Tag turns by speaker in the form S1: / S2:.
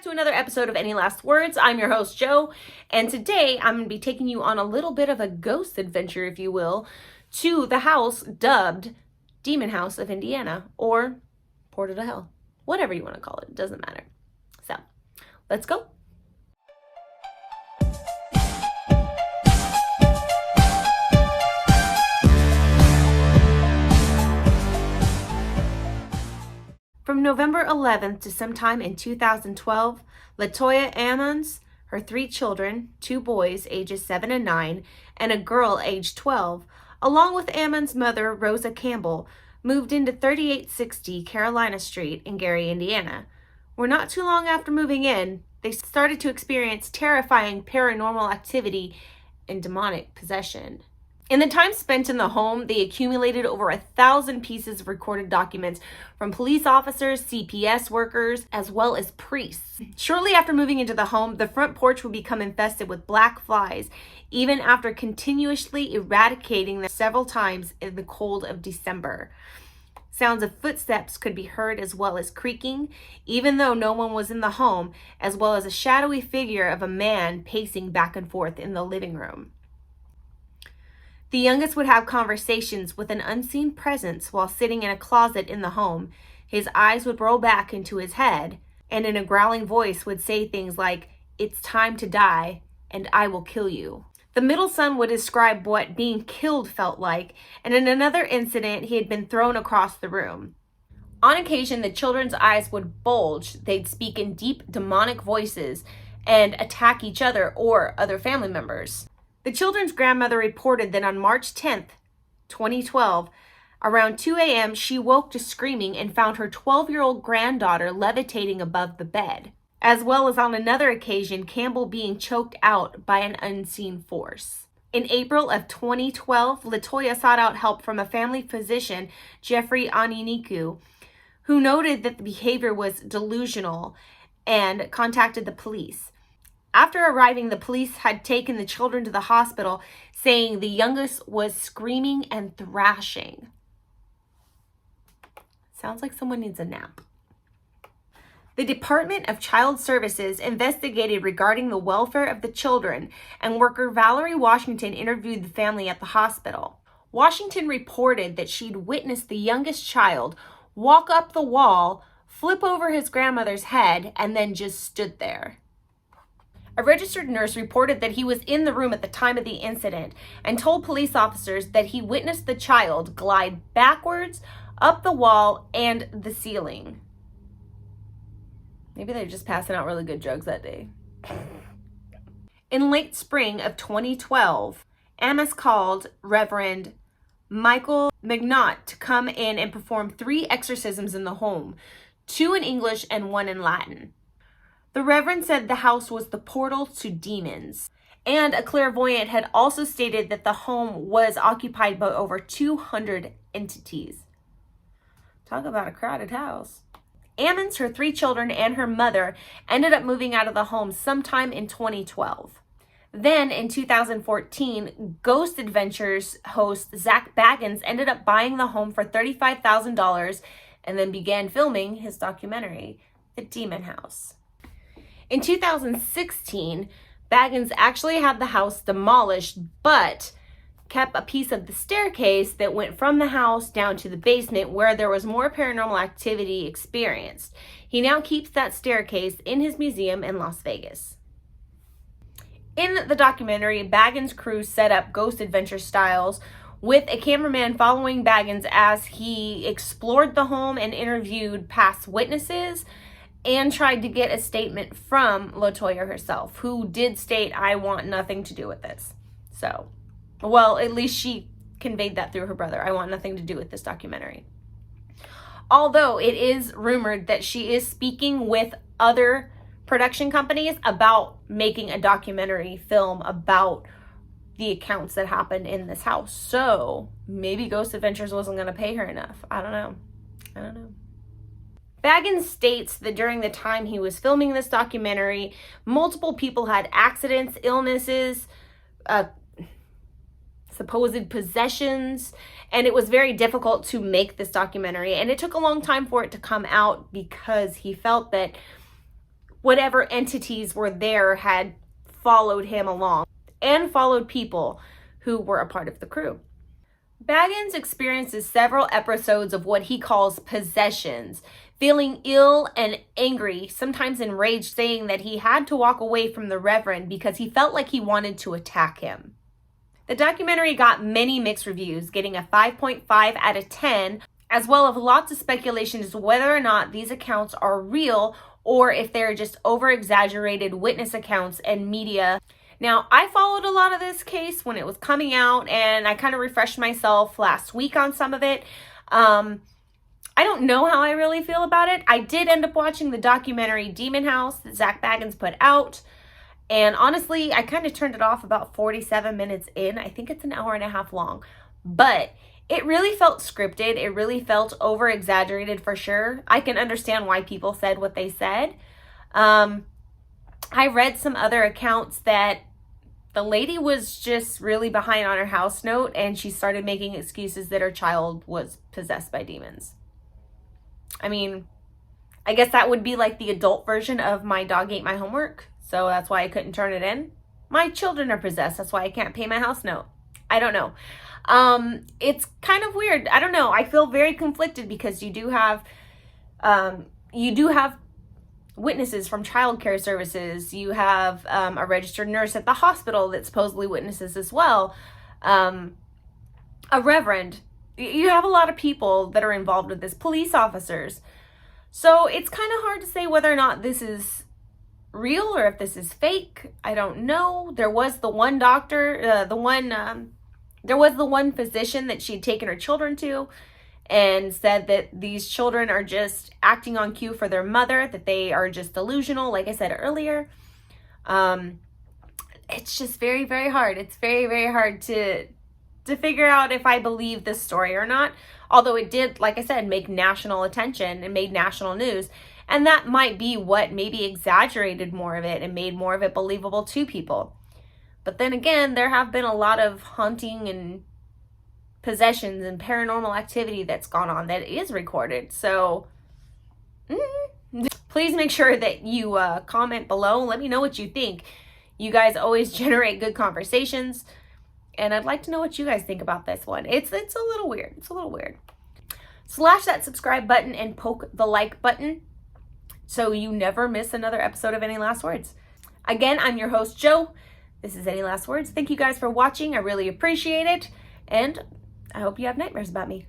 S1: to another episode of Any Last Words. I'm your host, Joe, and today I'm going to be taking you on a little bit of a ghost adventure, if you will, to the house dubbed Demon House of Indiana, or Portal to Hell. Whatever you want to call it, doesn't matter. So, let's go. From November 11th to sometime in 2012, Latoya Ammons, her 3 children, 2 boys ages 7 and 9, and a girl aged 12, along with Ammons' mother, Rosa Campbell, moved into 3860 Carolina Street in Gary, Indiana, where not too long after moving in, they started to experience terrifying paranormal activity and demonic possession. In the time spent in the home, they accumulated over 1,000 pieces of recorded documents from police officers, CPS workers, as well as priests. Shortly after moving into the home, the front porch would become infested with black flies, even after continuously eradicating them several times in the cold of December. Sounds of footsteps could be heard as well as creaking, even though no one was in the home, as well as a shadowy figure of a man pacing back and forth in the living room. The youngest would have conversations with an unseen presence while sitting in a closet in the home. His eyes would roll back into his head, and in a growling voice would say things like, "It's time to die, and I will kill you." The middle son would describe what being killed felt like, and in another incident, he had been thrown across the room. On occasion, the children's eyes would bulge. They'd speak in deep, demonic voices and attack each other or other family members. The children's grandmother reported that on March 10th, 2012, around 2 a.m., she woke to screaming and found her 12-year-old granddaughter levitating above the bed, as well as on another occasion, Campbell being choked out by an unseen force. In April of 2012, Latoya sought out help from a family physician, Jeffrey Aniniku, who noted that the behavior was delusional and contacted the police. After arriving, the police had taken the children to the hospital, saying the youngest was screaming and thrashing. Sounds like someone needs a nap. The Department of Child Services investigated regarding the welfare of the children, and worker Valerie Washington interviewed the family at the hospital. Washington reported that she'd witnessed the youngest child walk up the wall, flip over his grandmother's head, and then just stood there. A registered nurse reported that he was in the room at the time of the incident and told police officers that he witnessed the child glide backwards, up the wall, and the ceiling. Maybe they're just passing out really good drugs that day. In late spring of 2012, Amos called Reverend Michael McNaught to come in and perform 3 exorcisms in the home, 2 in English and 1 in Latin. The Reverend said the house was the portal to demons, and a clairvoyant had also stated that the home was occupied by over 200 entities. Talk about a crowded house. Ammons, her 3 children, and her mother ended up moving out of the home sometime in 2012. Then, in 2014, Ghost Adventures host Zack Bagans ended up buying the home for $35,000 and then began filming his documentary, The Demon House. In 2016, Bagans actually had the house demolished, but kept a piece of the staircase that went from the house down to the basement where there was more paranormal activity experienced. He now keeps that staircase in his museum in Las Vegas. In the documentary, Bagans' crew set up Ghost Adventure styles with a cameraman following Bagans as he explored the home and interviewed past witnesses, and tried to get a statement from Latoya herself, who did state, "I want nothing to do with this." So, well, at least she conveyed that through her brother. "I want nothing to do with this documentary." Although it is rumored that she is speaking with other production companies about making a documentary film about the accounts that happened in this house. So, maybe Ghost Adventures wasn't going to pay her enough. I don't know. Bagans states that during the time he was filming this documentary, multiple people had accidents, illnesses, supposed possessions, and it was very difficult to make this documentary, and it took a long time for it to come out because he felt that whatever entities were there had followed him along and followed people who were a part of the crew. Bagans experiences several episodes of what he calls possessions, feeling ill and angry, sometimes enraged, saying that he had to walk away from the Reverend because he felt like he wanted to attack him. The documentary got many mixed reviews, getting a 5.5 out of 10, as well as lots of speculation as to whether or not these accounts are real or if they're just over-exaggerated witness accounts and media. Now, I followed a lot of this case when it was coming out, and I kind of refreshed myself last week on some of it. I don't know how I really feel about it. I did end up watching the documentary Demon House that Zack Bagans put out. And honestly, I kind of turned it off about 47 minutes in. I think it's an hour and a half long. But it really felt scripted. It really felt over-exaggerated for sure. I can understand why people said what they said. I read some other accounts that the lady was just really behind on her house note and she started making excuses that her child was possessed by demons. I mean, I guess that would be like the adult version of my dog ate my homework, so that's why I couldn't turn it in. My children are possessed, that's why I can't pay my house note. I don't know. It's kind of weird. I don't know. I feel very conflicted because you do have witnesses from child care services. You have a registered nurse at the hospital that supposedly witnesses as well. A reverend. You have a lot of people that are involved with this. Police officers. So it's kind of hard to say whether or not this is real or if this is fake. I don't know. There was the one doctor, there was the one physician that she had taken her children to and said that these children are just acting on cue for their mother, that they are just delusional, like I said earlier. It's just very, very hard. It's very, very hard to figure out if I believe this story or not. Although it did, like I said, make national attention and made national news. And that might be what maybe exaggerated more of it and made more of it believable to people. But then again, there have been a lot of haunting and possessions and paranormal activity that's gone on that is recorded. So please make sure that you comment below and let me know what you think. You guys always generate good conversations, and I'd like to know what you guys think about this one. It's a little weird. It's a little weird. Slash that subscribe button and poke the like button so you never miss another episode of Any Last Words. Again, I'm your host, Joe. This is Any Last Words. Thank you guys for watching. I really appreciate it. And I hope you have nightmares about me.